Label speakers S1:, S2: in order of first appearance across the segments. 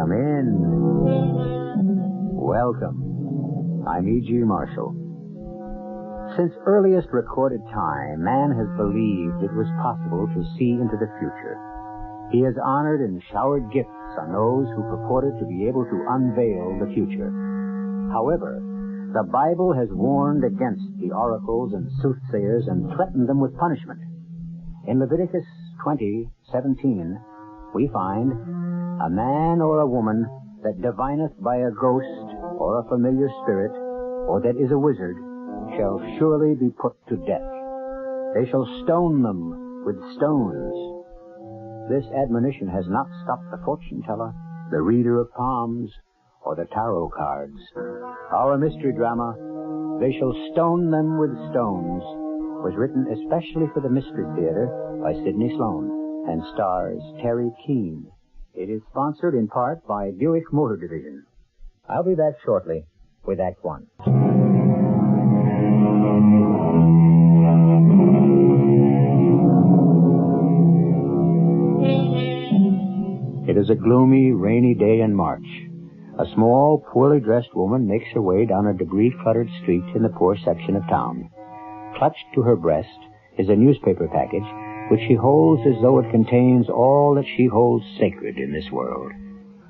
S1: Come in. Welcome. I'm E.G. Marshall. Since earliest recorded time, man has believed it was possible to see into the future. He has honored and showered gifts on those who purported to be able to unveil the future. However, the Bible has warned against the oracles and soothsayers and threatened them with punishment. In Leviticus 20:17, we find, "A man or a woman that divineth by a ghost or a familiar spirit, or that is a wizard, shall surely be put to death. They shall stone them with stones." This admonition has not stopped the fortune teller, the reader of palms, or the tarot cards. Our mystery drama, "They Shall Stone Them with Stones," was written especially for the Mystery Theater by Sidney Sloan and stars Teri, Keane. It is sponsored in part by Buick Motor Division. I'll be back shortly with Act One. It is a gloomy, rainy day in March. A small, poorly dressed woman makes her way down a debris-cluttered street in the poor section of town. Clutched to her breast is a newspaper package, which she holds as though it contains all that she holds sacred in this world.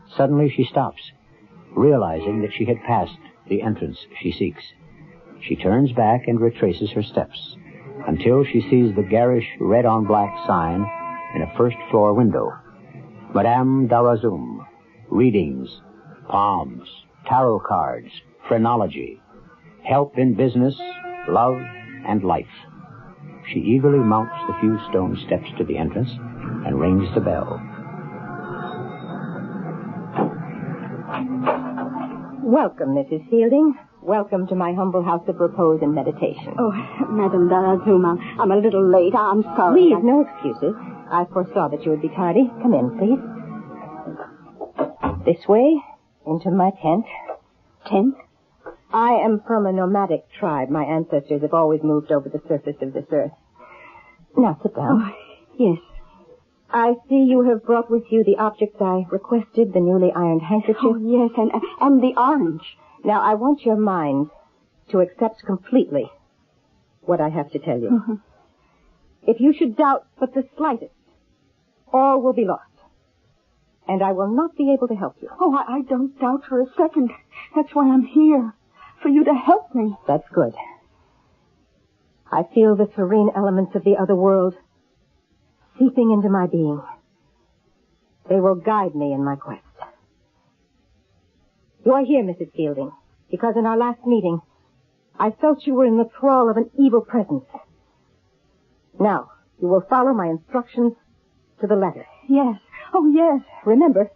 S1: Suddenly she stops, realizing that she had passed the entrance she seeks. She turns back and retraces her steps until she sees the garish red-on-black sign in a first-floor window. Madame Dahrazum. Readings, palms, tarot cards, phrenology, help in business, love, and life. She eagerly mounts the few stone steps to the entrance and rings the bell.
S2: Welcome, Mrs. Fielding. Welcome to my humble house of repose and meditation.
S3: Oh, Madame Dahrazum, I'm a little late. I'm sorry.
S2: Please, no excuses. I foresaw that you would be tardy. Come in, please. This way, into my tent.
S3: Tent?
S2: I am from a nomadic tribe. My ancestors have always moved over the surface of this earth. Now, sit down.
S3: Oh, yes.
S2: I see you have brought with you the objects I requested, the newly ironed handkerchief.
S3: Oh, yes, and the orange.
S2: Now, I want your mind to accept completely what I have to tell you.
S3: Mm-hmm.
S2: If you should doubt but the slightest, all will be lost. And I will not be able to help you.
S3: Oh, I don't doubt for a second. That's why I'm here. For you to help me.
S2: That's good. I feel the serene elements of the other world seeping into my being. They will guide me in my quest. You are here, Mrs. Fielding, because in our last meeting, I felt you were in the thrall of an evil presence. Now, you will follow my instructions to the letter.
S3: Yes. Oh, yes.
S2: Remember,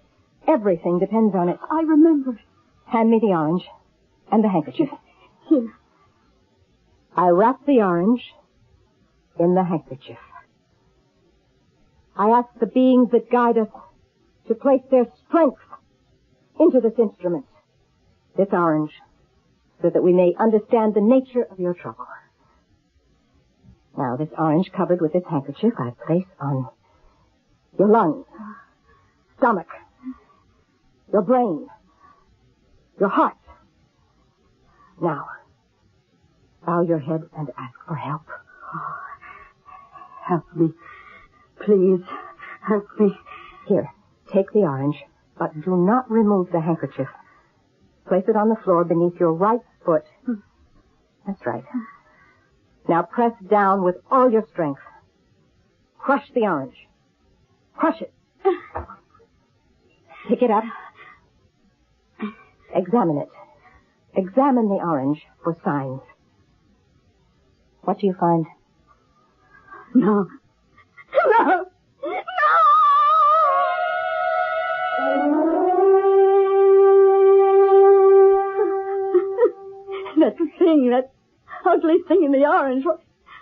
S2: everything depends on it.
S3: I remember.
S2: Hand me the orange and the handkerchief.
S3: Here.
S2: I wrap the orange in the handkerchief. I ask the beings that guide us to place their strength into this instrument, this orange, so that we may understand the nature of your trouble. Now, this orange covered with this handkerchief I place on your lungs, stomach, your brain, your heart. Now, bow your head and ask for help.
S3: Oh, help me. Please, help me.
S2: Here, take the orange, but do not remove the handkerchief. Place it on the floor beneath your right foot. That's right. Now press down with all your strength. Crush the orange. Crush it. Pick it up. Examine it. Examine the orange for signs. What do you find?
S3: No. No! That thing, that ugly thing in the orange,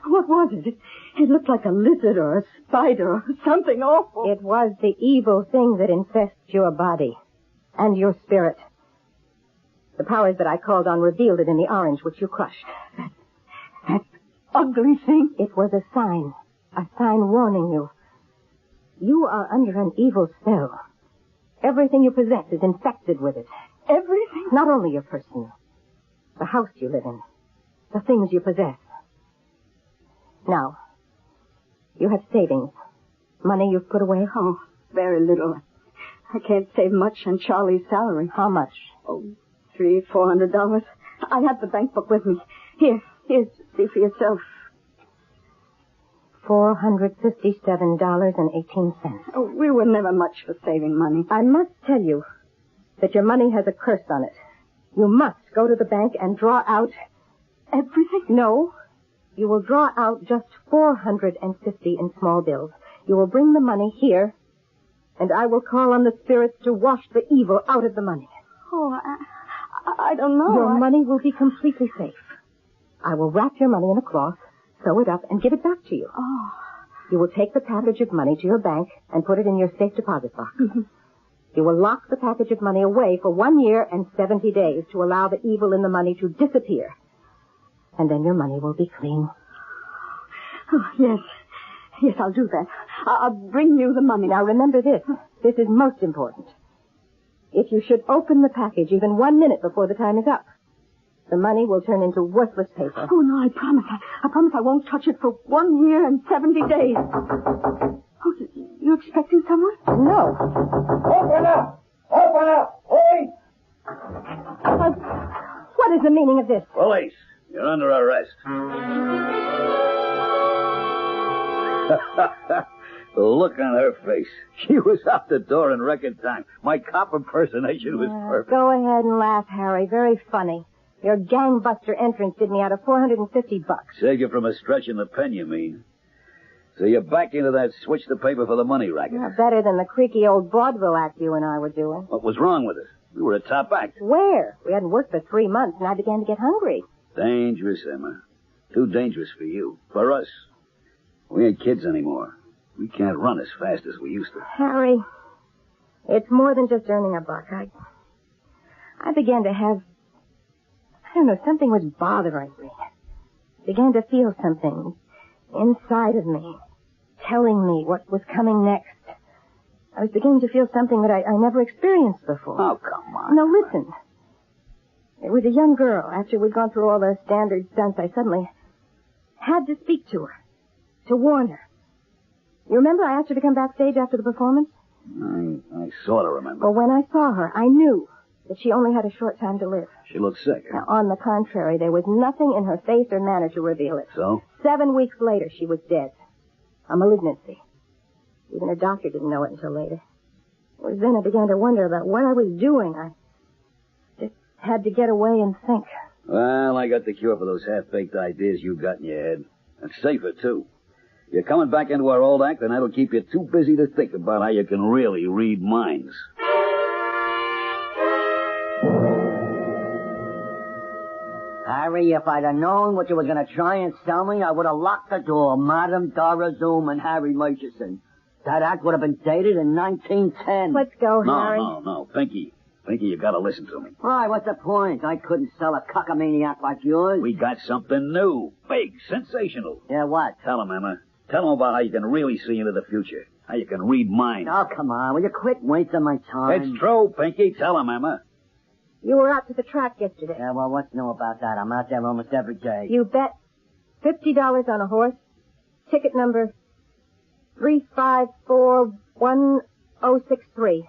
S3: what was it? It looked like a lizard or a spider or something awful.
S2: It was the evil thing that infests your body and your spirit. The powers that I called on revealed it in the orange, which you crushed.
S3: That ugly thing?
S2: It was a sign warning you. You are under an evil spell. Everything you possess is infected with it.
S3: Everything?
S2: Not only your person, the house you live in, the things you possess. Now, you have savings. Money you've put away?
S3: Oh, very little. I can't save much on Charlie's salary.
S2: How much?
S3: Oh, $300-400. I have the bank book with me. Here, see for yourself.
S2: $457.18.
S3: Oh, we were never much for saving money.
S2: I must tell you that your money has a curse on it. You must go to the bank and draw out...
S3: Everything?
S2: No. You will draw out just $450 in small bills. You will bring the money here, and I will call on the spirits to wash the evil out of the money.
S3: Oh, I don't know.
S2: Your money will be completely safe. I will wrap your money in a cloth, sew it up, and give it back to you.
S3: Oh.
S2: You will take the package of money to your bank and put it in your safe deposit box. Mm-hmm. You will lock the package of money away for 1 year and 70 days to allow the evil in the money to disappear. And then your money will be clean.
S3: Oh, yes. Yes, I'll do that. I'll bring you the money.
S2: Now, remember this. This is most important. If you should open the package even 1 minute before the time is up, the money will turn into worthless paper.
S3: Oh, no, I promise. I promise I won't touch it for 1 year and 70 days. Oh, you expecting someone?
S2: No.
S4: Open up! Open up! Oi!
S2: What is the meaning of this?
S4: Police, you're under arrest. The look on her face. She was out the door in record time. My cop impersonation was perfect.
S2: Go ahead and laugh, Harry. Very funny. Your gangbuster entrance did me out of $450.
S4: Saved you from a stretch in the pen, you mean? So you're back into that switch the paper for the money racket.
S2: Better than the creaky old vaudeville act you and I were doing.
S4: What was wrong with it? We were a top act.
S2: Where? We hadn't worked for 3 months, and I began to get hungry.
S4: Dangerous, Emma. Too dangerous for you. For us. We ain't kids anymore. We can't run as fast as we used to.
S2: Harry, it's more than just earning a buck. I began to have... I don't know, something was bothering me. I began to feel something inside of me, telling me what was coming next. I was beginning to feel something that I never experienced before.
S4: Oh, come on.
S2: No, listen. It was a young girl. After we'd gone through all the standard stunts, I suddenly had to speak to her, to warn her. You remember I asked her to come backstage after the performance?
S4: I sort of remember.
S2: Well, when I saw her, I knew that she only had a short time to live.
S4: She looked sick.
S2: Now, on the contrary, there was nothing in her face or manner to reveal it.
S4: So?
S2: 7 weeks later, she was dead. A malignancy. Even her doctor didn't know it until later. It was then I began to wonder about what I was doing. I just had to get away and think.
S4: Well, I got the cure for those half-baked ideas you got in your head. And safer, too. You're coming back into our old act, and that'll keep you too busy to think about how you can really read minds.
S5: Harry, if I'd have known what you were going to try and sell me, I would have locked the door. Madame Dahrazum and Harry Murchison. That act would have been dated in 1910.
S2: Let's go, Harry.
S4: No. Pinky, you gotta listen to me.
S5: Why, what's the point? I couldn't sell a cockamaniac like yours.
S4: We got something new. Big. Sensational.
S5: Yeah, what?
S4: Tell him, Emma. Tell him about how you can really see into the future. How you can read minds.
S5: Oh, come on. Will you quit wasting my time?
S4: It's true, Pinky. Tell him, Emma.
S2: You were out to the track yesterday.
S5: Yeah, well, what's new about that? I'm out there almost every day.
S2: You bet $50 on a horse. Ticket number 3541063.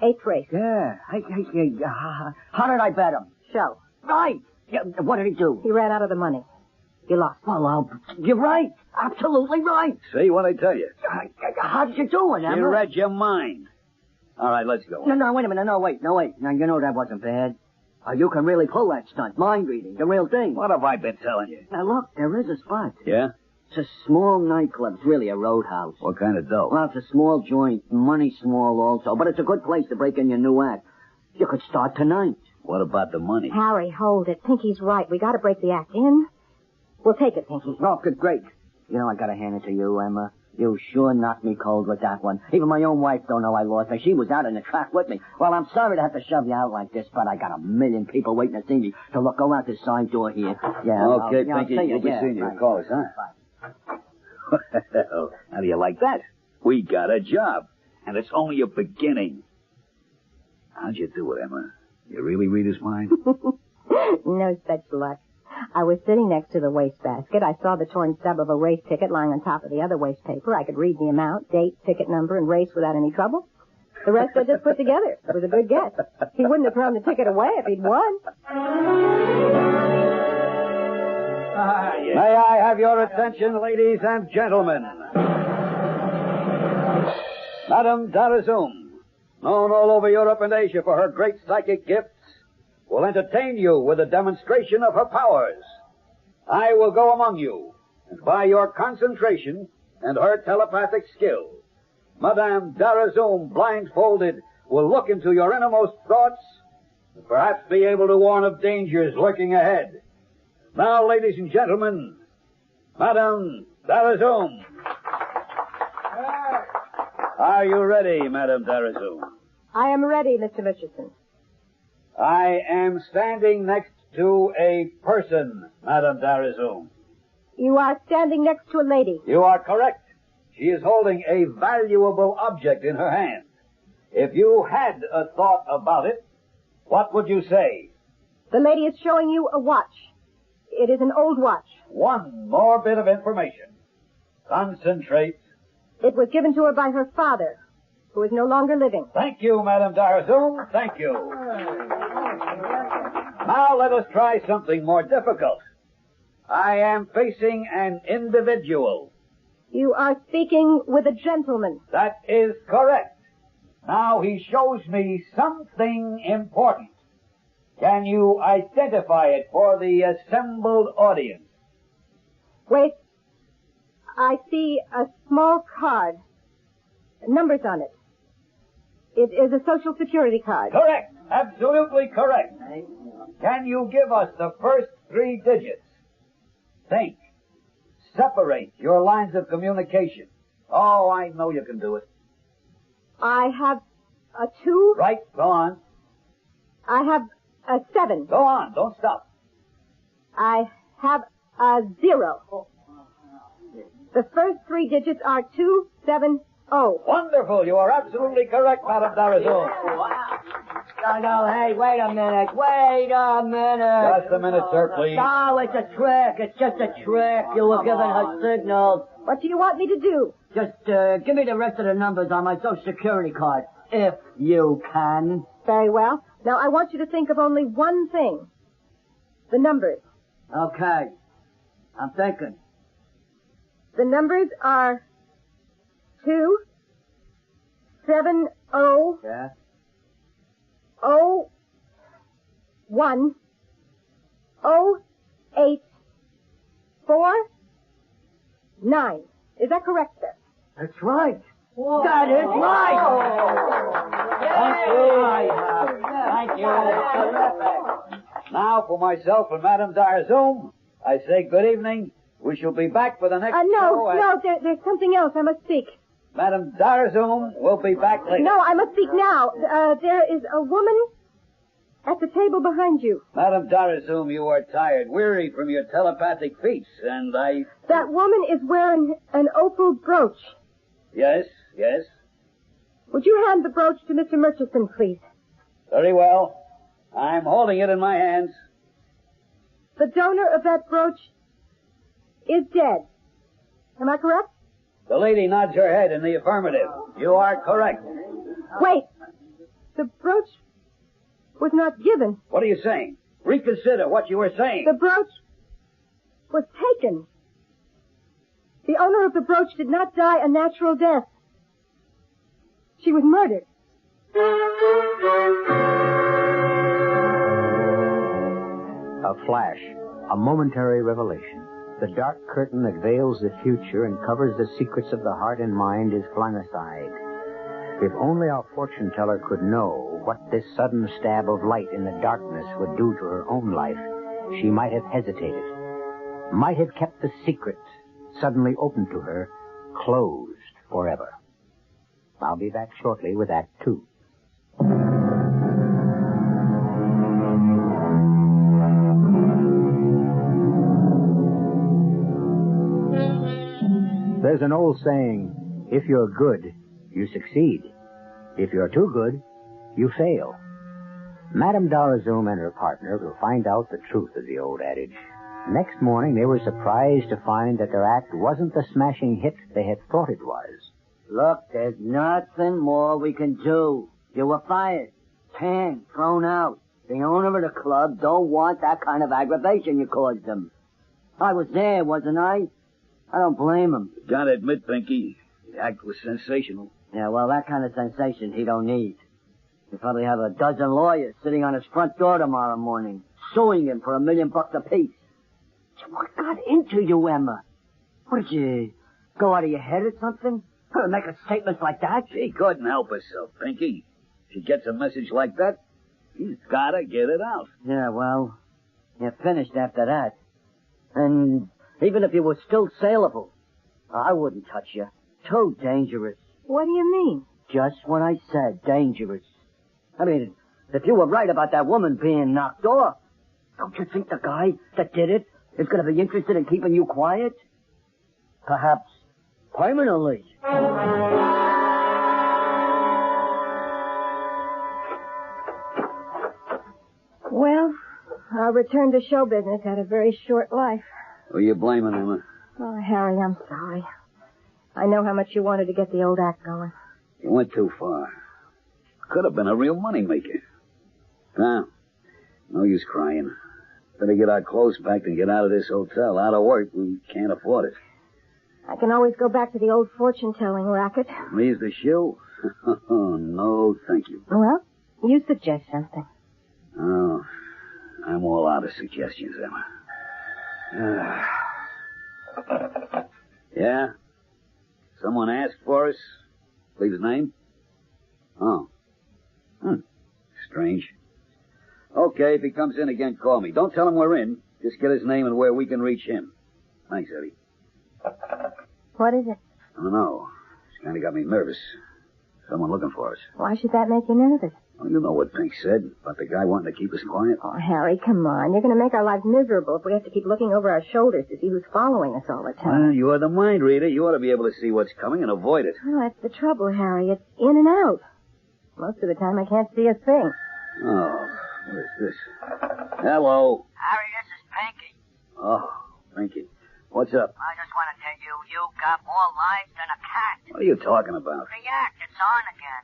S2: 8th race.
S5: Yeah. How did I bet him?
S2: Show.
S5: Right. Yeah, what did he do?
S2: He ran out of the money. You lost.
S5: Well, you're right. Absolutely right.
S4: See what I tell you?
S5: How did you do it, Emma?
S4: You read your mind. All right, let's go.
S5: No, wait a minute. No, wait. Now, you know that wasn't bad. You can really pull that stunt. Mind reading. The real thing.
S4: What have I been telling you?
S5: Now, look, there is a spot.
S4: Yeah?
S5: It's a small nightclub. It's really a roadhouse.
S4: What kind of dough?
S5: Well, it's a small joint. Money small also. But it's a good place to break in your new act. You could start tonight.
S4: What about the money?
S2: Harry, hold it. Pinky's right. We got to break the act in. We'll take it, Pinky.
S5: Oh, good, great. You know, I got to hand it to you, Emma. You sure knocked me cold with that one. Even my own wife don't know I lost me. She was out in the track with me. Well, I'm sorry to have to shove you out like this, but I got a million people waiting to see me. So, look, go out this side door here. Yeah.
S4: Okay, Pinky, you'll be seeing you. Call us, huh? Well, how do you like that? We got a job. And it's only a beginning. How'd you do it, Emma? You really read his mind?
S2: No such luck. I was sitting next to the wastebasket. I saw the torn stub of a race ticket lying on top of the other waste paper. I could read the amount, date, ticket number, and race without any trouble. The rest I just put together. It was a good guess. He wouldn't have thrown the ticket away if he'd won.
S4: May I have your attention, ladies and gentlemen? Madame Dahrazum, known all over Europe and Asia for her great psychic gifts, will entertain you with a demonstration of her powers. I will go among you, and by your concentration and her telepathic skill, Madame Dahrazum, blindfolded, will look into your innermost thoughts and perhaps be able to warn of dangers lurking ahead. Now, ladies and gentlemen, Madame Dahrazum. Are you ready, Madame Dahrazum?
S2: I am ready, Mr. Richardson.
S4: I am standing next to a person, Madame Dahrazum.
S2: You are standing next to a lady.
S4: You are correct. She is holding a valuable object in her hand. If you had a thought about it, what would you say?
S2: The lady is showing you a watch. It is an old watch.
S4: One more bit of information. Concentrate.
S2: It was given to her by her father, who is no longer living.
S4: Thank you, Madame Dahrazum. Thank you. Now let us try something more difficult. I am facing an individual.
S2: You are speaking with a gentleman.
S4: That is correct. Now he shows me something important. Can you identify it for the assembled audience?
S2: Wait. I see a small card. Numbers on it. It is a Social Security card.
S4: Correct. Absolutely correct. Can you give us the first 3 digits? Think. Separate your lines of communication. Oh, I know you can do it.
S2: I have a 2.
S4: Right, go on.
S2: I have a 7.
S4: Go on, don't stop.
S2: I have a 0. The first 3 digits are 270.
S4: Wonderful, you are absolutely correct, Madame Dahrazum.
S5: No, hey, wait a minute.
S4: Just a minute, sir, please.
S5: No, it's a trick. It's just a trick. You were giving her signals.
S2: What do you want me to do?
S5: Just give me the rest of the numbers on my Social Security card, if you can.
S2: Very well. Now, I want you to think of only one thing. The numbers.
S5: Okay. I'm thinking.
S2: The numbers are 270.
S5: Yeah?
S2: 01 08 49. Is that correct, sir?
S5: That's right. Whoa. That is right.
S4: Thank you. Thank you. Now, for myself and Madame Dahrazum, I say good evening. We shall be back for the next show.
S2: There's something else I must speak.
S4: Madame Dahrazum will be back later.
S2: No, I must speak now. There is a woman at the table behind you.
S4: Madame Dahrazum, you are tired, weary from your telepathic feats, and
S2: That woman is wearing an opal brooch.
S4: Yes.
S2: Would you hand the brooch to Mr. Murchison, please?
S4: Very well. I'm holding it in my hands.
S2: The donor of that brooch is dead. Am I correct?
S4: The lady nods her head in the affirmative. You are correct.
S2: Wait. The brooch was not given.
S4: What are you saying? Reconsider what you were saying.
S2: The brooch was taken. The owner of the brooch did not die a natural death. She was murdered.
S1: A flash, a momentary revelation. The dark curtain that veils the future and covers the secrets of the heart and mind is flung aside. If only our fortune teller could know what this sudden stab of light in the darkness would do to her own life, she might have hesitated, might have kept the secret suddenly opened to her closed forever. I'll be back shortly with Act 2. There's an old saying, if you're good, you succeed. If you're too good, you fail. Madame Dahrazum and her partner will find out the truth of the old adage. Next morning, they were surprised to find that their act wasn't the smashing hit they had thought it was.
S5: Look, there's nothing more we can do. You were fired. Tang, thrown out. The owner of the club don't want that kind of aggravation you caused him. I was there, wasn't I? I don't blame him.
S4: Gotta admit, Pinky, the act was sensational.
S5: Yeah, well, that kind of sensation he don't need. He'll probably have a dozen lawyers sitting on his front door tomorrow morning, suing him for $1 million apiece. What got into you, Emma? What, did you go out of your head or something? Make a statement like that?
S4: She couldn't help herself, Pinky. She gets a message like that, she's gotta get it out.
S5: Yeah, well, you're finished after that. And even if you were still saleable, I wouldn't touch you. Too dangerous.
S2: What do you mean?
S5: Just what I said, dangerous. I mean, if you were right about that woman being knocked off, don't you think the guy that did it is going to be interested in keeping you quiet? Perhaps permanently.
S2: Well, our return to show business had a very short life.
S4: Who are you blaming, Emma?
S2: Oh, Harry, I'm sorry. I know how much you wanted to get the old act going.
S4: You went too far. Could have been a real moneymaker. Now, no use crying. Better get our clothes packed and get out of this hotel. Out of work, we can't afford it.
S2: I can always go back to the old fortune-telling racket.
S4: Me's the shoe? No, thank you.
S2: Well, you suggest something.
S4: Oh, I'm all out of suggestions, Emma. Yeah? Someone asked for us? Leave his name? Oh. Strange. Okay, if he comes in again, call me. Don't tell him we're in. Just get his name and where we can reach him. Thanks, Eddie.
S2: What is it?
S4: I don't know. It's kind of got me nervous. Someone looking for us.
S2: Why should that make you nervous?
S4: Well, you know what Pink said about the guy wanting to keep us quiet.
S2: Oh, Harry, come on. You're going to make our lives miserable if we have to keep looking over our shoulders to see who's following us all the time.
S4: Well, you're the mind reader. You ought to be able to see what's coming and avoid it.
S2: Oh, that's the trouble, Harry. It's in and out. Most of the time, I can't see a thing.
S4: Oh, what is this? Hello.
S5: Harry, this is Pinky.
S4: Oh, Pinky. What's up?
S5: I just want to tell you, you got more lives than a cat.
S4: What are you talking about?
S5: The act, it's on again.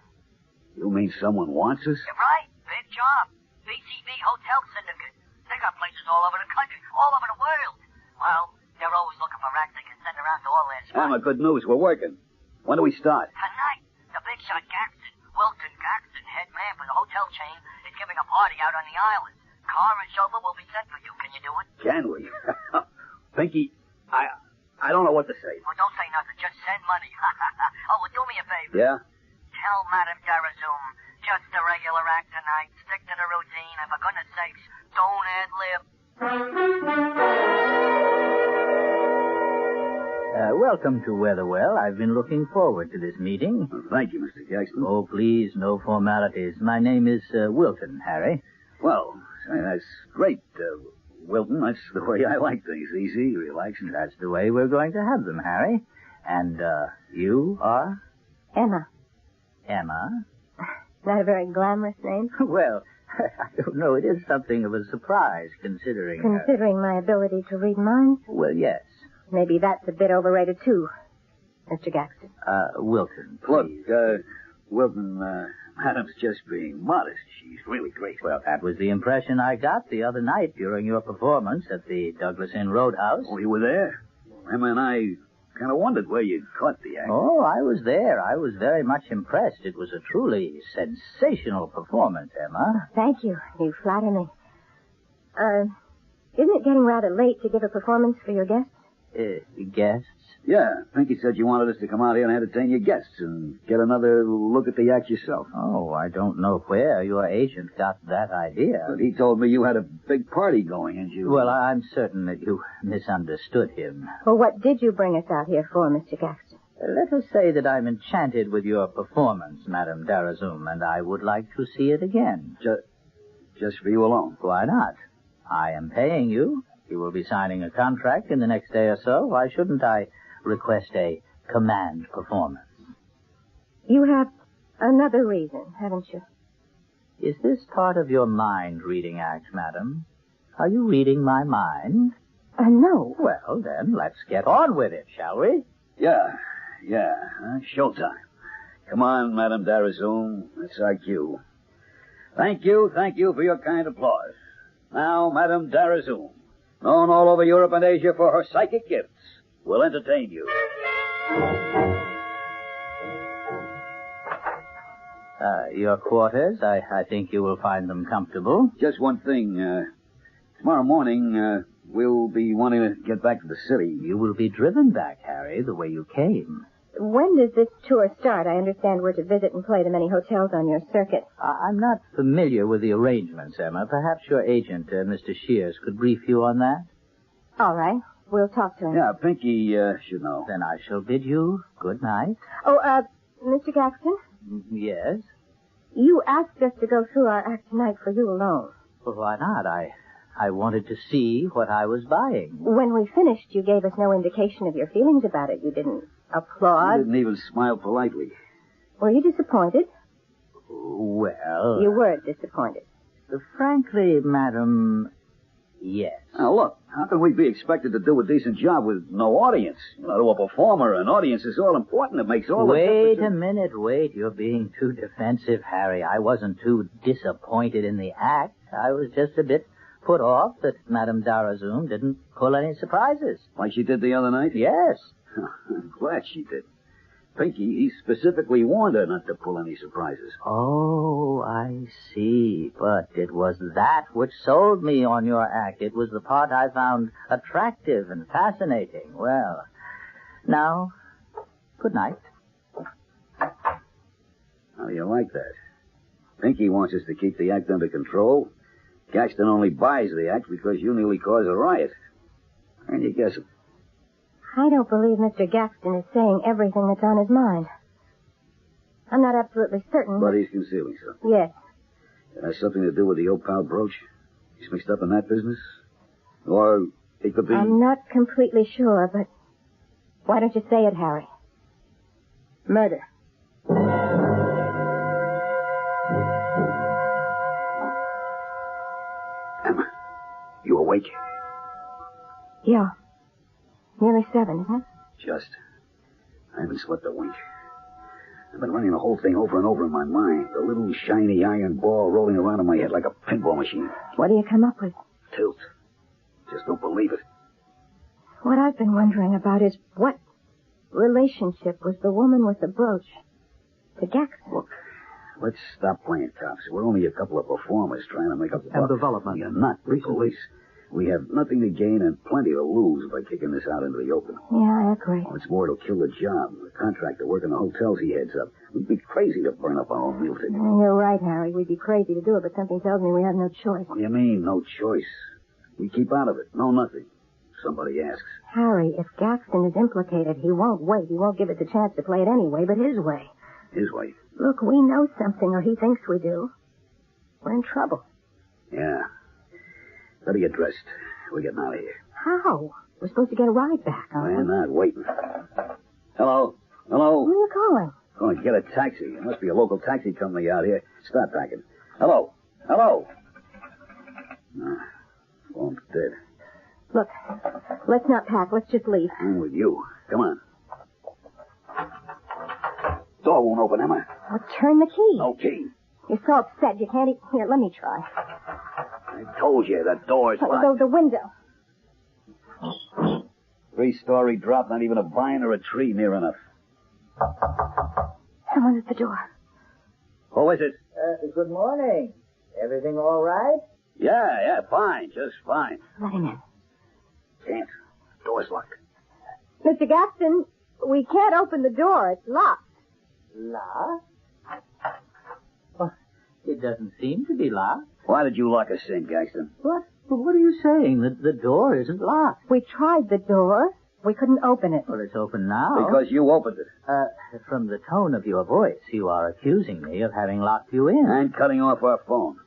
S4: You mean someone wants us?
S5: You're right. Big job. BCB Hotel Syndicate. They got places all over the country, all over the world. Well, they're always looking for acts they can send around to all their spots.
S4: Emma, good news. We're working. When do we start?
S5: Tonight, the big shot Gaxton, Wilton Gaxton, head man for the hotel chain, is giving a party out on the island. Car and chauffeur will be sent for you. Can you do it?
S4: Can we? Pinky, I don't know what to say.
S5: Well, don't say nothing. Just send money. Oh, well, do me a favor.
S4: Yeah?
S5: Tell Madame Dahrazum, just a regular act tonight. Stick to the routine, and for goodness sakes, don't ad-lib.
S6: Welcome to Weatherwell. I've been looking forward to this meeting.
S4: Well, thank you, Mr. Jackson.
S6: Oh, please, no formalities. My name is Wilton, Harry.
S4: Well, say, that's great, Wilton. That's the way I like things. Easy, relaxing.
S6: That's the way we're going to have them, Harry. And, you are?
S2: Emma.
S6: Emma?
S2: Not a very glamorous name.
S6: Well, I don't know. It is something of a surprise, considering...
S2: Considering my ability to read minds?
S6: Well, yes.
S2: Maybe that's a bit overrated, too, Mr. Gaxton.
S6: Wilton, please.
S4: Look, Wilton, Madame's just being modest. She's really great.
S6: Well, that was the impression I got the other night during your performance at the Douglas Inn Roadhouse.
S4: Oh, you were there? Emma and I kind of wondered where you'd caught the act.
S6: Oh, I was there. I was very much impressed. It was a truly sensational performance, Emma.
S2: Thank you. You flatter me. Isn't it getting rather late to give a performance for your guests?
S6: Guests?
S4: Yeah, Pinky said you wanted us to come out here and entertain your guests and get another look at the act yourself.
S6: Oh, I don't know where your agent got that idea.
S4: But he told me you had a big party going, and you...
S6: Well, I'm certain that you misunderstood him.
S2: Well, what did you bring us out here for, Mr. Gaxton?
S6: Let us say that I'm enchanted with your performance, Madame Dahrazum, and I would like to see it again.
S4: Just for you alone?
S6: Why not? I am paying you. You will be signing a contract in the next day or so. Why shouldn't I request a command performance?
S2: You have another reason, haven't you?
S6: Is this part of your mind-reading act, madam? Are you reading my mind?
S2: No.
S6: Well, then, let's get on with it, shall we?
S4: Yeah. Showtime. Come on, Madame Dahrazum. That's our cue. Thank you for your kind applause. Now, Madame Dahrazum, known all over Europe and Asia for her psychic gifts, will entertain you.
S6: Your quarters, I think you will find them comfortable.
S4: Just one thing. Tomorrow morning, we'll be wanting to get back to the city.
S6: You will be driven back, Harry, the way you came.
S2: When does this tour start? I understand we're to visit and play the many hotels on your circuit.
S6: I'm not familiar with the arrangements, Emma. Perhaps your agent, Mr. Shears, could brief you on that?
S2: All right. We'll talk to him.
S4: Yeah, Pinky should know.
S6: Then I shall bid you good night.
S2: Oh, Mr. Gaxton?
S6: Yes?
S2: You asked us to go through our act tonight for you alone.
S6: Well, why not? I wanted to see what I was buying.
S2: When we finished, you gave us no indication of your feelings about it. You didn't applaud.
S4: You didn't even smile politely.
S2: Were you disappointed?
S6: Well...
S2: You were disappointed.
S6: Frankly, madam, yes.
S4: Now, look, how can we be expected to do a decent job with no audience? You know, to a performer, an audience is all important. It makes all the difference.
S6: Wait a minute, wait. You're being too defensive, Harry. I wasn't too disappointed in the act. I was just a bit put off that Madame Dahrazum didn't pull any surprises.
S4: Like she did the other night?
S6: Yes.
S4: I'm glad she did. Pinky, he specifically warned her not to pull any surprises.
S6: Oh, I see. But it was that which sold me on your act. It was the part I found attractive and fascinating. Well, now, good night.
S4: How do you like that? Pinky wants us to keep the act under control. Gaxton only buys the act because you nearly caused a riot. And you guess it.
S2: I don't believe Mr. Gaxton is saying everything that's on his mind. I'm not absolutely certain.
S4: But he's concealing something.
S2: Yes.
S4: It has something to do with the opal brooch. He's mixed up in that business. Or it could be...
S2: I'm not completely sure, but why don't you say it, Harry? Murder.
S4: Emma, you awake?
S2: Yeah. Nearly 7, isn't it?
S4: Just. I haven't slept a wink. I've been running the whole thing over and over in my mind. The little shiny iron ball rolling around in my head like a pinball machine.
S2: What do you come up with?
S4: Tilt. Just don't believe it.
S2: What I've been wondering about is what relationship was the woman with the brooch to Gaxton?
S4: Look, let's stop playing cops. We're only a couple of performers trying to make up the
S7: And development.
S4: We are not the police. We have nothing to gain and plenty to lose by kicking this out into the open.
S2: Yeah, I agree.
S4: What's more, it'll kill the job. The contractor working the hotels he heads up. We'd be crazy to burn up our own meal ticket.
S2: You're right, Harry. We'd be crazy to do it, but something tells me we have no choice.
S4: What do you mean, no choice? We keep out of it. No, nothing. Somebody asks.
S2: Harry, if Gaxton is implicated, he won't wait. He won't give us a chance to play it anyway, but his way.
S4: His way?
S2: Look, we know something, or he thinks we do. We're in trouble.
S4: Yeah. Better get dressed. We're getting out of here.
S2: How? We're supposed to get a ride back, aren't we?
S4: We're not waiting. Hello? Hello?
S2: Who are you calling?
S4: Going to get a taxi. There must be a local taxi company out here. Start packing. Hello? Hello? Phone's dead.
S2: Look, let's not pack. Let's just leave.
S4: I'm with you. Come on. Door won't open, Emma.
S2: Well, turn the key.
S4: No key.
S2: You're so upset you can't even... Here, let me try.
S4: I told you the door's locked.
S2: The window.
S4: 3-story drop, not even a vine or a tree near enough.
S2: Someone's at the door.
S4: Who is it?
S6: Good morning. Everything all right?
S4: Yeah, fine. Just fine.
S2: Let him in.
S4: Can't. Door's locked.
S2: Mr. Gaxton, we can't open the door. It's locked.
S6: Locked? Well, it doesn't seem to be locked.
S4: Why did you lock us in, Gaxton?
S6: What? What are you saying? The door isn't locked.
S2: We tried the door. We couldn't open it.
S6: Well, it's open now.
S4: Because you opened it.
S6: From the tone of your voice, you are accusing me of having locked you in.
S4: And cutting off our phone.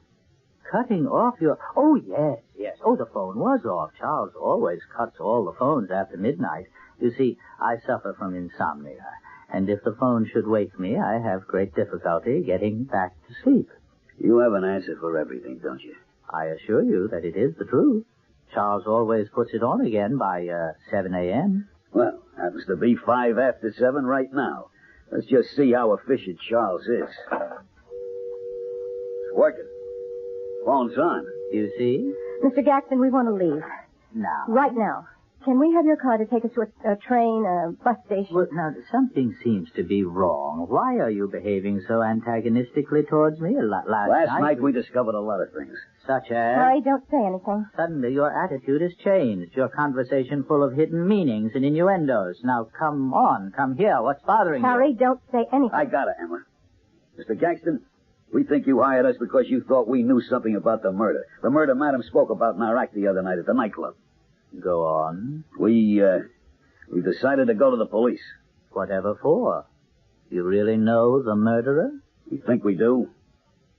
S6: Cutting off your... Oh, yes. Oh, the phone was off. Charles always cuts all the phones after midnight. You see, I suffer from insomnia. And if the phone should wake me, I have great difficulty getting back to sleep.
S4: You have an answer for everything, don't you?
S6: I assure you that it is the truth. Charles always puts it on again by 7 a.m.
S4: Well, happens to be 5 after 7 right now. Let's just see how efficient Charles is. It's working. Phone's on.
S6: You see?
S2: Mr. Gaxton, we want to leave.
S6: Now.
S2: Right now. Can we have your car to take us to a train, a bus station?
S6: Well, now, something seems to be wrong. Why are you behaving so antagonistically towards me?
S4: Last night we discovered a lot of things.
S6: Such as?
S2: Harry, don't say anything.
S6: Suddenly your attitude has changed. Your conversation full of hidden meanings and innuendos. Now, come on. Come here. What's bothering you?
S2: Harry, don't say anything.
S4: I got it, Emma. Mr. Gaxton, we think you hired us because you thought we knew something about the murder. The murder Madam spoke about in our act the other night at the nightclub.
S6: Go on.
S4: We decided to go to the police.
S6: Whatever for? You really know the murderer?
S4: We think we do.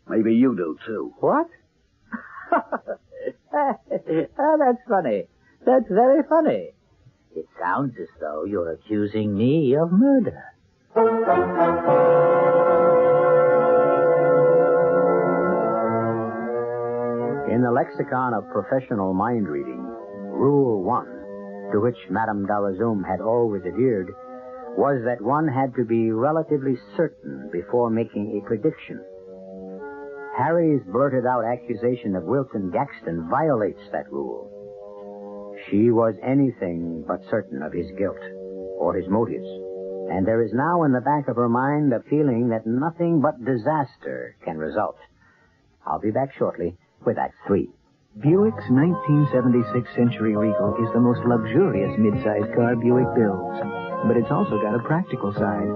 S4: Maybe you do, too.
S6: What? That's funny. That's very funny. It sounds as though you're accusing me of murder.
S1: In the lexicon of professional mind reading, Rule 1, to which Madame Dahrazum had always adhered, was that one had to be relatively certain before making a prediction. Harry's blurted-out accusation of Wilton Gaxton violates that rule. She was anything but certain of his guilt or his motives, and there is now in the back of her mind a feeling that nothing but disaster can result. I'll be back shortly with Act 3.
S7: Buick's 1976 Century Regal is the most luxurious mid-sized car Buick builds. But it's also got a practical side.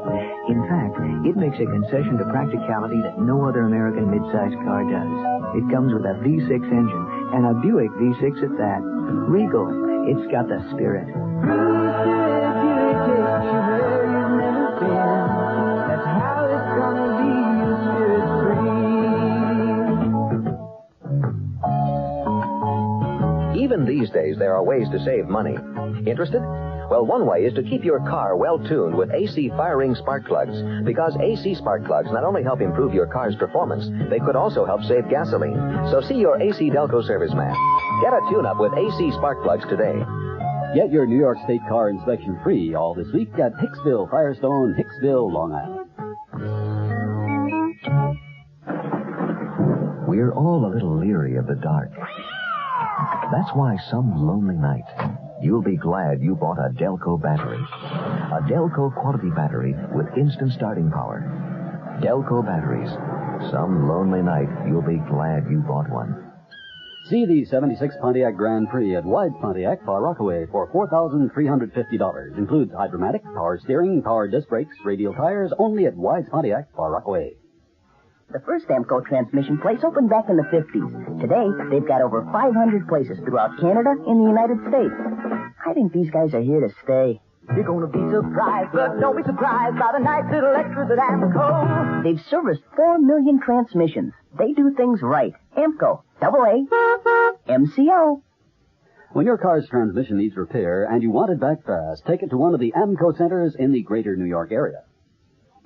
S7: In fact, it makes a concession to practicality that no other American mid-sized car does. It comes with a V6 engine, and a Buick V6 at that. Regal, it's got the spirit. That's how it's gonna be, spirit free.
S8: Even these days, there are ways to save money. Interested? Well, one way is to keep your car well-tuned with AC firing spark plugs, because AC spark plugs not only help improve your car's performance, they could also help save gasoline. So see your AC Delco serviceman. Get a tune-up with AC spark plugs today.
S9: Get your New York State car inspection free all this week at Hicksville, Firestone, Hicksville, Long Island.
S10: We're all a little leery of the dark. That's why some lonely night, you'll be glad you bought a Delco battery. A Delco quality battery with instant starting power. Delco batteries. Some lonely night, you'll be glad you bought one.
S9: See the 76 Pontiac Grand Prix at Wide Pontiac, Far Rockaway for $4,350. Includes Hydromatic, power steering, power disc brakes, radial tires, only at Wide Pontiac, Far Rockaway.
S5: The first AMCO transmission place opened back in the 50s. Today, they've got over 500 places throughout Canada and the United States. I think these guys are here to stay. You're going to be surprised, but don't be surprised by the nice little extras at AMCO. They've serviced 4 million transmissions. They do things right. AMCO, AA, MCO.
S9: When your car's transmission needs repair and you want it back fast, take it to one of the AMCO centers in the greater New York area.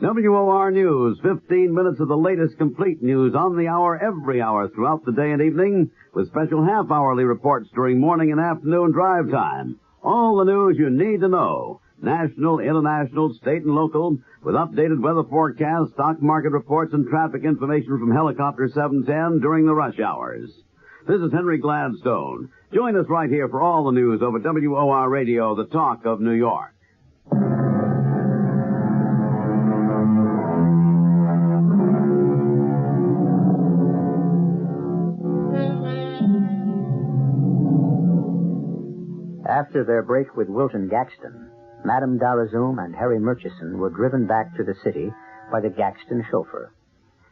S11: WOR News, 15 minutes of the latest complete news on the hour, every hour throughout the day and evening, with special half-hourly reports during morning and afternoon drive time. All the news you need to know. National, international, state, and local, with updated weather forecasts, stock market reports, and traffic information from Helicopter 710 during the rush hours. This is Henry Gladstone. Join us right here for all the news over WOR Radio, the talk of New York.
S1: After their break with Wilton Gaxton, Madame Dahrazum and Harry Murchison were driven back to the city by the Gaxton chauffeur.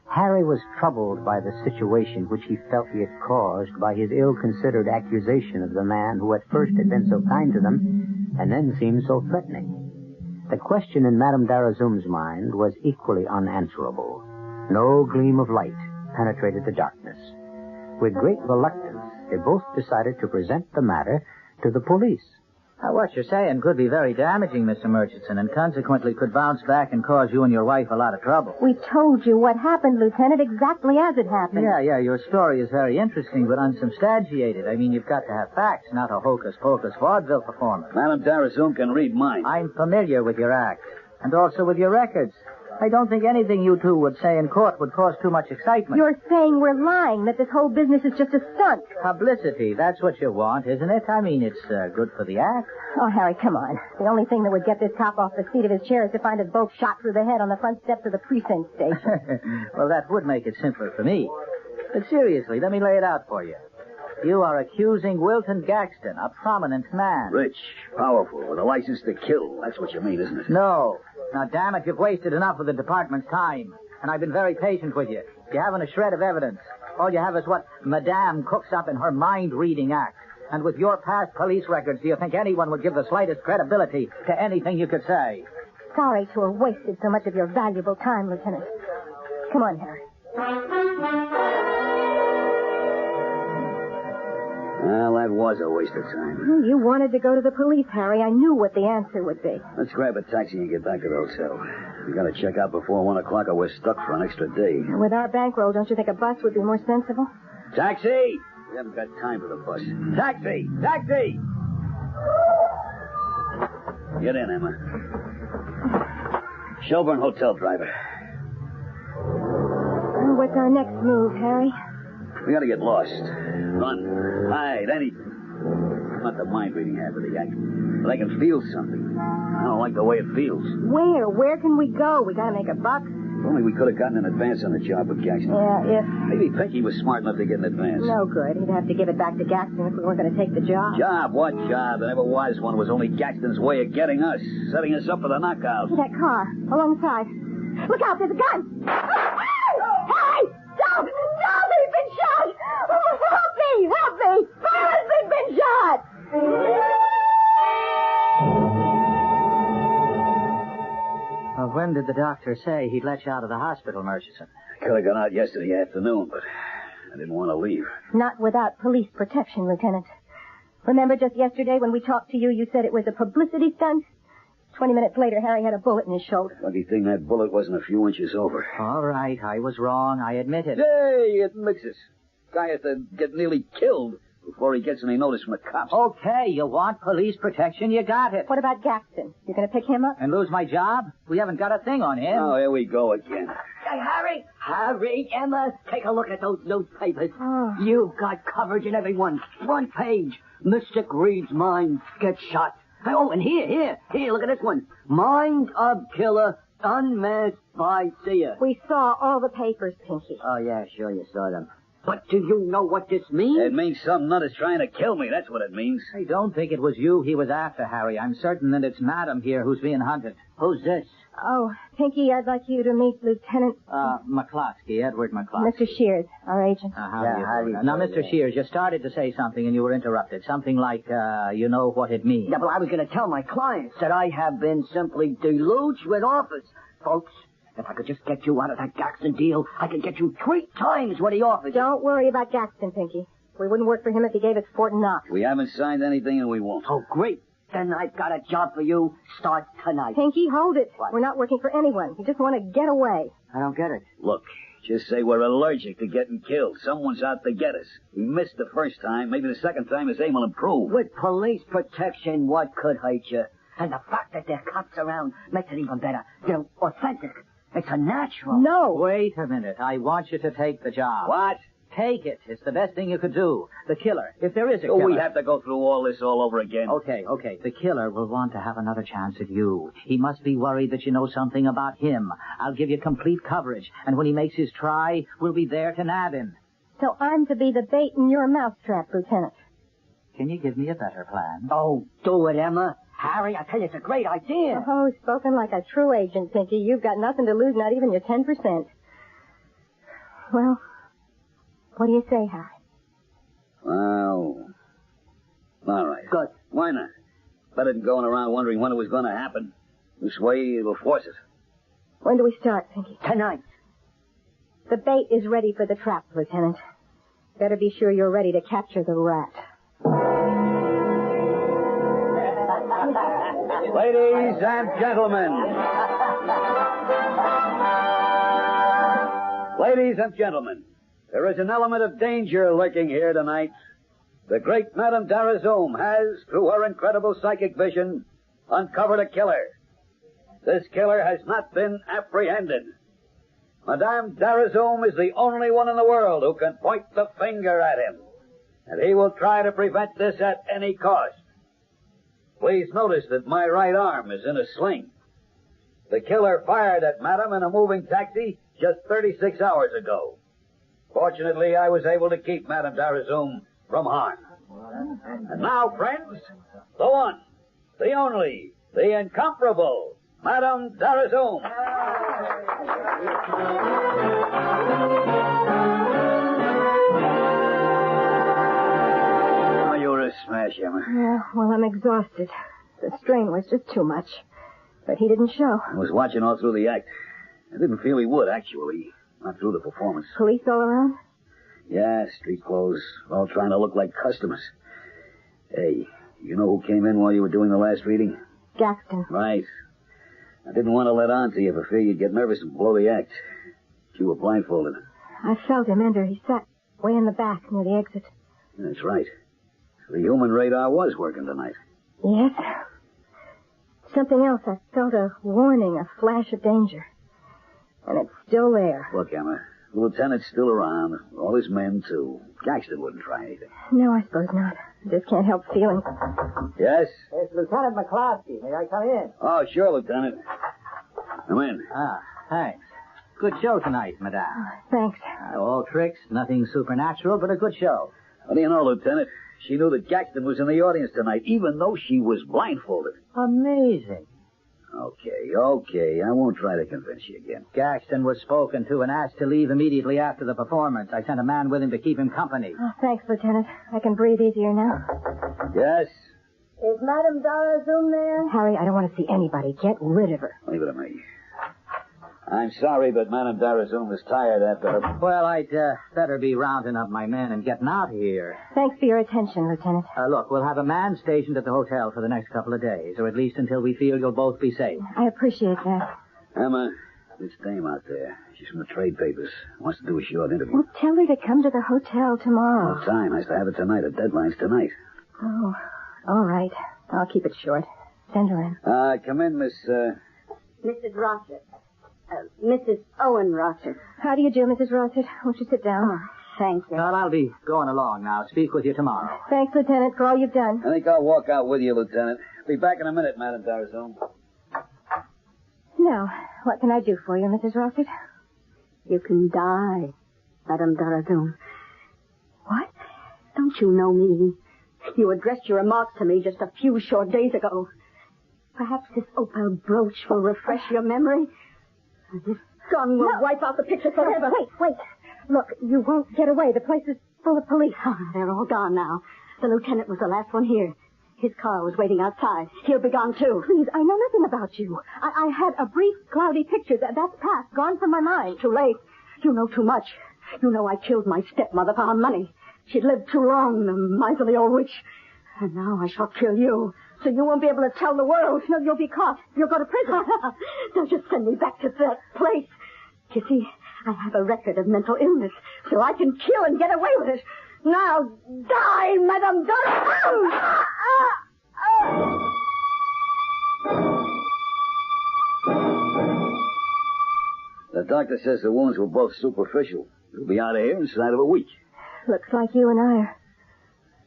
S1: Harry was troubled by the situation which he felt he had caused by his ill-considered accusation of the man who at first had been so kind to them and then seemed so threatening. The question in Madame Dahrazum's mind was equally unanswerable. No gleam of light penetrated the darkness. With great reluctance, they both decided to present the matter to the police.
S6: What you're saying could be very damaging, Mr. Murchison, and consequently could bounce back and cause you and your wife a lot of trouble.
S2: We told you what happened, Lieutenant, exactly as it happened.
S6: Yeah, your story is very interesting, but unsubstantiated. I mean, you've got to have facts, not a hocus-pocus vaudeville performance.
S4: Madame Dahrazum can read minds.
S6: I'm familiar with your act, and also with your records. I don't think anything you two would say in court would cause too much excitement.
S2: You're saying we're lying, that this whole business is just a stunt.
S6: Publicity, that's what you want, isn't it? I mean, it's good for the act.
S2: Oh, Harry, come on. The only thing that would get this cop off the seat of his chair is to find us both shot through the head on the front steps of the precinct station.
S6: Well, that would make it simpler for me. But seriously, let me lay it out for you. You are accusing Wilton Gaxton, a prominent man.
S4: Rich, powerful, with a license to kill. That's what you mean, isn't it?
S6: No. Now, damn it, you've wasted enough of the department's time. And I've been very patient with you. You haven't a shred of evidence. All you have is what Madame cooks up in her mind-reading act. And with your past police records, do you think anyone would give the slightest credibility to anything you could say?
S2: Sorry to have wasted so much of your valuable time, Lieutenant. Come on, Harry.
S4: Well, that was a waste of time.
S2: You wanted to go to the police, Harry. I knew what the answer would be.
S4: Let's grab a taxi and get back to the hotel. We gotta check out before 1 o'clock or we're stuck for an extra day.
S2: With our bankroll, don't you think a bus would be more sensible?
S4: Taxi! We haven't got time for the bus. Taxi! Taxi! Get in, Emma. Shelburne Hotel driver.
S2: Well, what's our next move, Harry?
S4: We gotta get lost. Run. Hide. Anything. Not the mind-reading half of the act. But I can feel something. I don't like the way it feels.
S2: Where? Where can we go? We gotta make a buck.
S4: If only we could have gotten in advance on the job with Gaxton.
S2: Yeah, if...
S4: Maybe Pinky was smart enough to get in advance.
S2: No good. He'd have to give it back to Gaxton if we weren't going to take the job.
S4: Job? What job? There never was one. It was only Gaxton's way of getting us, setting us up for the knockout.
S2: That car, alongside. Look out, there's a gun! Hey! Stop! Stop! He's been shot! Help me! Help me! My husband's been shot!
S6: Well, when did the doctor say he'd let you out of the hospital, Murchison?
S4: I could have gone out yesterday afternoon, but I didn't want to leave.
S2: Not without police protection, Lieutenant. Remember just yesterday when we talked to you, you said it was a publicity stunt? 20 minutes later, Harry had a bullet in his shoulder.
S4: Lucky thing that bullet wasn't a few inches over.
S6: All right, I was wrong. I admit it.
S4: Hey, it mixes. Guy has to get nearly killed before he gets any notice from the cops.
S6: Okay, you want police protection, you got it.
S2: What about Gaxton? You going to pick him up?
S6: And lose my job? We haven't got a thing on him.
S4: Oh, here we go again.
S5: Hey, Harry! Harry, Emma, take a look at those newspapers.
S2: Oh.
S5: You've got coverage in every one. Front page. Mystic reads mind, gets shot. Oh, and here, look at this one. Mind of killer, unmasked by seer.
S2: We saw all the papers, Pinky.
S5: Oh, yeah, sure, you saw them. But do you know what this means?
S4: It means some nut is trying to kill me. That's what it means.
S6: I don't think it was you he was after, Harry. I'm certain that it's Madam here who's being hunted.
S5: Who's this?
S2: Oh, Pinky, I'd like you to meet Lieutenant...
S6: McCloskey, Edward McCloskey.
S2: Mr. Shears, our agent.
S6: How do you do? Now, Mr. Shears, you started to say something and you were interrupted. Something like, you know what it means.
S5: Yeah, but I was going to tell my clients that I have been simply deluged with offers. Folks, if I could just get you out of that Gaxton deal, I could get you 3 times what he offered.
S2: Don't worry about Gaxton, Pinky. We wouldn't work for him if he gave us Fort Knox.
S4: We haven't signed anything and we won't.
S5: Oh, great. Then I've got a job for you. Start tonight.
S2: Pinky, hold it.
S5: What?
S2: We're not working for anyone. We just want to get away.
S5: I don't get it.
S4: Look, just say we're allergic to getting killed. Someone's out to get us. We missed the first time. Maybe the second time his aim will improve.
S5: With police protection, what could hurt you? And the fact that there are cops around makes it even better. They're authentic. It's a natural.
S2: No.
S6: Wait a minute. I want you to take the job.
S4: What?
S6: Take it. It's the best thing you could do. The killer, if there is a
S4: So
S6: killer.
S4: we have to go through all this all over again.
S6: Okay. The killer will want to have another chance at you. He must be worried that you know something about him. I'll give you complete coverage, and when he makes his try, we'll be there to nab him.
S2: So I'm to be the bait in your mousetrap, Lieutenant.
S6: Can you give me a better plan?
S5: Oh, do it, Emma. Harry, I tell you, it's a great idea.
S2: Oh, spoken like a true agent, Pinky. You've got nothing to lose, not even your 10%. Well, what do you say, Harry?
S4: Well, all right.
S5: Good.
S4: Why not? Better than going around wondering when it was going to happen. This way, it'll force it.
S2: When do we start, Pinky?
S5: Tonight.
S2: The bait is ready for the trap, Lieutenant. Better be sure you're ready to capture the rat.
S4: Ladies and gentlemen. Ladies and gentlemen, there is an element of danger lurking here tonight. The great Madame Dahrazum has, through her incredible psychic vision, uncovered a killer. This killer has not been apprehended. Madame Dahrazum is the only one in the world who can point the finger at him, and he will try to prevent this at any cost. Please notice that my right arm is in a sling. The killer fired at Madame in a moving taxi just 36 hours ago. Fortunately, I was able to keep Madame Dahrazum from harm. And now, friends, the one, the only, the incomparable Madame Dahrazum. Oh, you're a smash, Emma.
S2: Yeah, well, I'm exhausted. The strain was just too much. But he didn't show.
S4: I was watching all through the act. I didn't feel he would, actually. Not through the performance.
S2: Police all around?
S4: Yeah, street clothes, all trying to look like customers. Hey, you know who came in while you were doing the last reading?
S2: Gaxton.
S4: Right. I didn't want to let on to you for fear you'd get nervous and blow the act. You were blindfolded.
S2: I felt him enter. He sat way in the back near the exit.
S4: That's right. The human radar was working tonight.
S2: Yes. Something else. I felt a warning, a flash of danger. And it's still there.
S4: Look, Emma, the lieutenant's still around. All his men, too. Gaxton wouldn't try anything.
S2: No, I suppose not. I just can't help feeling.
S4: Yes?
S6: It's Lieutenant McCloskey. May I come in?
S4: Oh, sure, Lieutenant. Come in.
S6: Ah, thanks. Good show tonight, Madame.
S2: Thanks.
S6: All tricks, nothing supernatural, but a good show.
S4: What do you know, Lieutenant? She knew that Gaxton was in the audience tonight, even though she was blindfolded.
S6: Amazing.
S4: Okay. I won't try to convince you again.
S6: Gaxton was spoken to and asked to leave immediately after the performance. I sent a man with him to keep him company.
S2: Oh, thanks, Lieutenant. I can breathe easier now.
S4: Yes?
S3: Is Madame Dahrazum there?
S2: Harry, I don't want to see anybody. Get rid of her.
S4: Leave it to me. I'm sorry, but Madame Dahrazum is tired after her...
S6: Well, I'd better be rounding up my men and getting out of here.
S2: Thanks for your attention, Lieutenant.
S6: Look, we'll have a man stationed at the hotel for the next couple of days, or at least until we feel you'll both be safe.
S2: I appreciate that.
S4: Emma, this dame out there, she's from the trade papers. Wants to do a short interview.
S2: Well, tell her to come to the hotel tomorrow.
S4: No time. Has to have it tonight. The deadline's tonight.
S2: Oh, all right. I'll keep it short. Send her in.
S4: Come in, Miss...
S3: Mrs. Rossett. Mrs. Owen Rossett.
S2: How do you do, Mrs. Rossett? Won't you sit down?
S3: Oh, thank you.
S6: Well, I'll be going along now. Speak with you tomorrow.
S2: Thanks, Lieutenant, for all you've done.
S4: I think I'll walk out with you, Lieutenant. Be back in a minute, Madame Dahrazum.
S2: Now, what can I do for you, Mrs. Rossett?
S3: You can die, Madame Dahrazum.
S2: What?
S3: Don't you know me? You addressed your remarks to me just a few short days ago. Perhaps this opal brooch will refresh your memory. This gun will wipe out the picture forever.
S2: Wait. Look, you won't get away. The place is full of police.
S3: Oh, they're all gone now. The lieutenant was the last one here. His car was waiting outside. He'll be gone, too.
S2: Please, I know nothing about you. I had a brief, cloudy picture. That's past, gone from my mind.
S3: Too late. You know too much. You know I killed my stepmother for her money. She'd lived too long, the miserly old witch. And now I shall kill you. So you won't be able to tell the world.
S2: No, you'll be caught. You'll go to prison.
S3: They'll just send me back to that place. You see, I have a record of mental illness, so I can kill and get away with it. Now, die, Madame Dahrazum!
S4: The doctor says the wounds were both superficial. You'll be out of here inside of a week.
S2: Looks like you and I are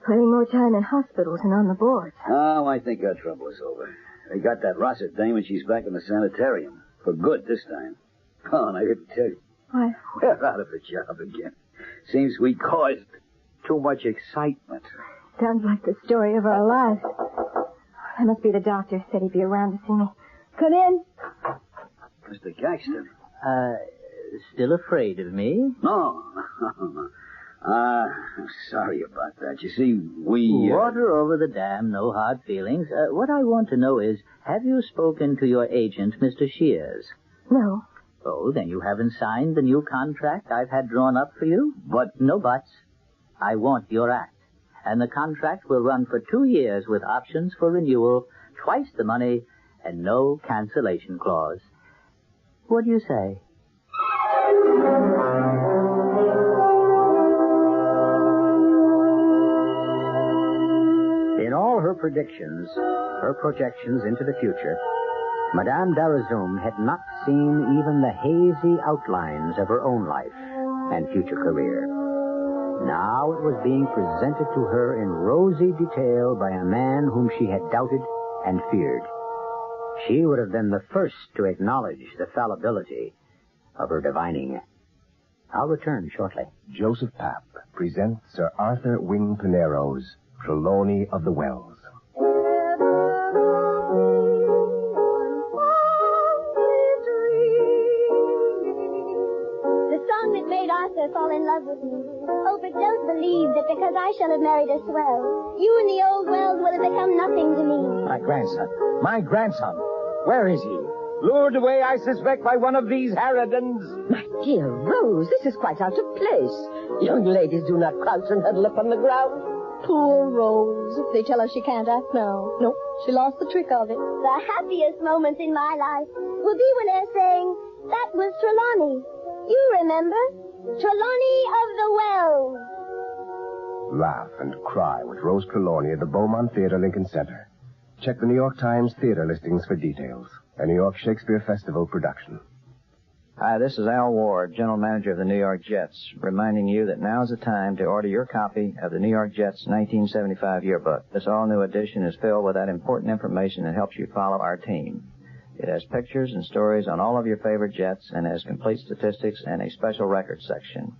S2: spending more time in hospitals and on the boards.
S4: Oh, I think our trouble is over. They got that Rossett dame and she's back in the sanitarium. For good this time. Oh, and I didn't tell you.
S2: What?
S4: We're out of a job again. Seems we caused too much excitement.
S2: Sounds like the story of our lives. That must be the doctor. Said he'd be around to see me. Come in.
S4: Mr. Gaxton.
S6: Still afraid of me?
S4: No. I'm sorry about that. You see, we...
S6: Water over the dam, no hard feelings. What I want to know is, have you spoken to your agent, Mr. Shears?
S2: No.
S6: Oh, then you haven't signed the new contract I've had drawn up for you?
S4: But...
S6: No buts. I want your act. And the contract will run for 2 years with options for renewal, twice the money, and no cancellation clause. What do you say?
S1: In all her predictions, her projections into the future, Madame Dahrazum had not seen even the hazy outlines of her own life and future career. Now it was being presented to her in rosy detail by a man whom she had doubted and feared. She would have been the first to acknowledge the fallibility of her divining. I'll return shortly.
S12: Joseph Papp presents Sir Arthur Wing Pinero's Trelawney of the Wells.
S13: Arthur fall in love with me. Oh, but don't believe that because I shall have married a swell, you and the old Wells will have become nothing to me.
S14: My grandson. Where is he? Lured away, I suspect, by one of these harridans.
S15: My dear Rose, this is quite out of place. Young ladies do not crouch and huddle up on the ground.
S16: Poor Rose. If they tell her she can't act now. Nope, she lost the trick of it.
S13: The happiest moments in my life will be when they're saying, that was Trelawney. You remember? Trelawney of the Wells.
S12: Laugh and cry with Rose Trelawney at the Beaumont Theater, Lincoln Center. Check the New York Times theater listings for details. A New York Shakespeare Festival production.
S17: Hi, this is Al Ward, General Manager of the New York Jets, reminding you that now's the time to order your copy of the New York Jets 1975 yearbook. This all-new edition is filled with that important information that helps you follow our team. It has pictures and stories on all of your favorite Jets and has complete statistics and a special records section.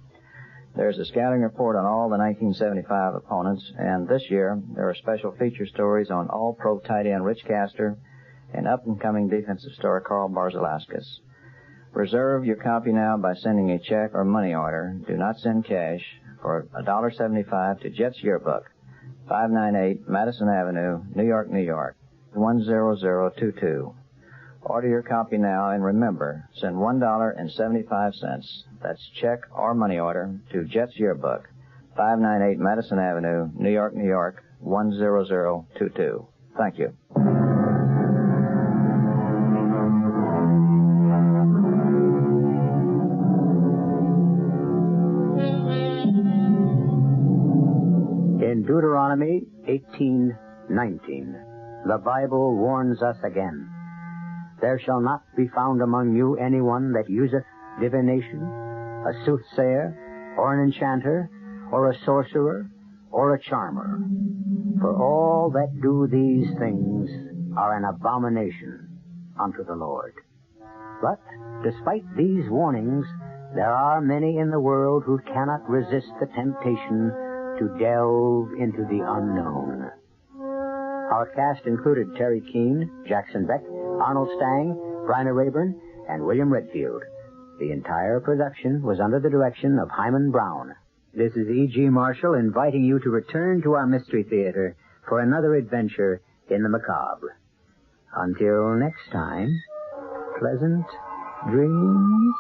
S17: There's a scouting report on all the 1975 opponents, and this year there are special feature stories on all-pro tight end Rich Castor and up-and-coming defensive star Carl Barzalauskas. Reserve your copy now by sending a check or money order. Do not send cash for $1.75 to Jets Yearbook, 598 Madison Avenue, New York, New York, 10022. Order your copy now, and remember, send $1.75, that's check or money order, to Jets Yearbook, 598 Madison Avenue, New York, New York, 10022. Thank you.
S1: In Deuteronomy 18:19, the Bible warns us again. There shall not be found among you anyone that useth divination, a soothsayer, or an enchanter, or a sorcerer, or a charmer. For all that do these things are an abomination unto the Lord. But, despite these warnings, there are many in the world who cannot resist the temptation to delve into the unknown. Our cast included Teri, Keane, Jackson Beck, Arnold, Stang, Bryna Rayburn, and William Redfield. The entire production was under the direction of Himan Brown. This is E.G. Marshall inviting you to return to our Mystery Theater for another adventure in the macabre. Until next time, pleasant dreams.